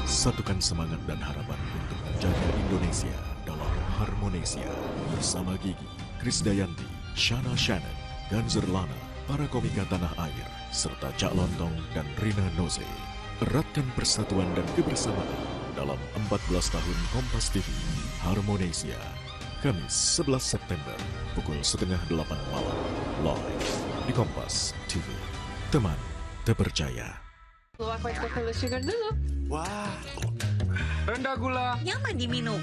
Satukan semangat dan harapan untuk menjaga Indonesia dalam Harmonesia. Bersama Gigi, Krisdayanti, Shana Shannon, Ganzer Lana, para komika tanah air, serta Cak Lontong dan Rina Nose. Eratkan persatuan dan kebersamaan dalam 14 tahun Kompas TV. Harmonesia, Kamis 11 September, pukul 7:30 malam. Live di Kompas TV. Teman terpercaya. Aku ekspor ke sugar dulu. Wah, rendah gula. Nyaman diminum.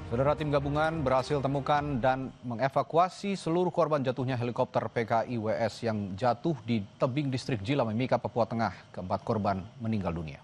Saudara, tim gabungan berhasil temukan dan mengevakuasi seluruh korban jatuhnya helikopter PKI WS yang jatuh di tebing distrik Jila, Mimika, Papua Tengah. Keempat korban meninggal dunia.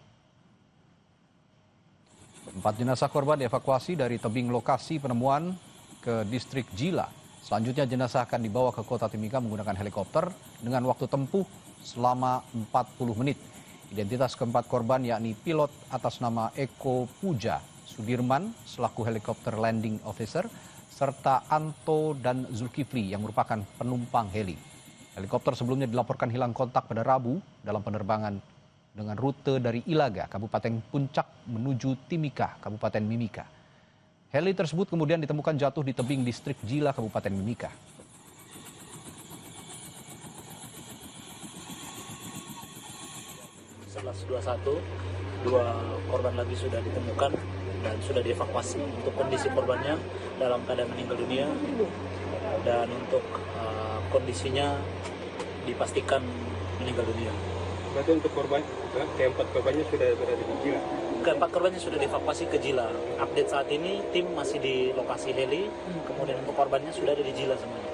4 jenazah korban dievakuasi dari tebing lokasi penemuan ke distrik Jila. Selanjutnya jenazah akan dibawa ke kota Timika menggunakan helikopter dengan waktu tempuh selama 40 menit. Identitas keempat korban yakni pilot atas nama Eko Puja Sudirman selaku helikopter landing officer, serta Anto dan Zulkifli yang merupakan penumpang heli. Helikopter sebelumnya dilaporkan hilang kontak pada Rabu dalam penerbangan dengan rute dari Ilaga, Kabupaten Puncak menuju Timika, Kabupaten Mimika. Heli tersebut kemudian ditemukan jatuh di tebing distrik Jila, Kabupaten Mimika. Setelah 21, 2 korban lagi sudah ditemukan dan sudah dievakuasi. Untuk kondisi korbannya dalam keadaan meninggal dunia dan untuk kondisinya dipastikan meninggal dunia. Berarti untuk korban, keempat korbannya sudah berada di Jila? Keempat korbannya sudah dievakuasi ke Jila. Update saat ini tim masih di lokasi heli, kemudian untuk korbannya sudah ada di Jila semuanya.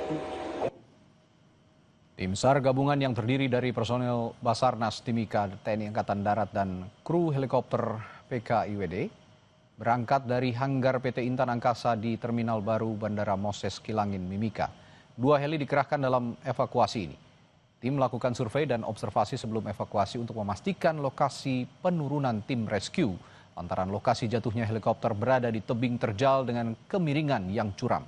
Tim SAR gabungan yang terdiri dari personel Basarnas Timika, TNI Angkatan Darat dan kru helikopter PKIWD berangkat dari hanggar PT Intan Angkasa di Terminal Baru Bandara Moses Kilangin, Mimika. 2 heli dikerahkan dalam evakuasi ini. Tim melakukan survei dan observasi sebelum evakuasi untuk memastikan lokasi penurunan tim rescue lantaran lokasi jatuhnya helikopter berada di tebing terjal dengan kemiringan yang curam.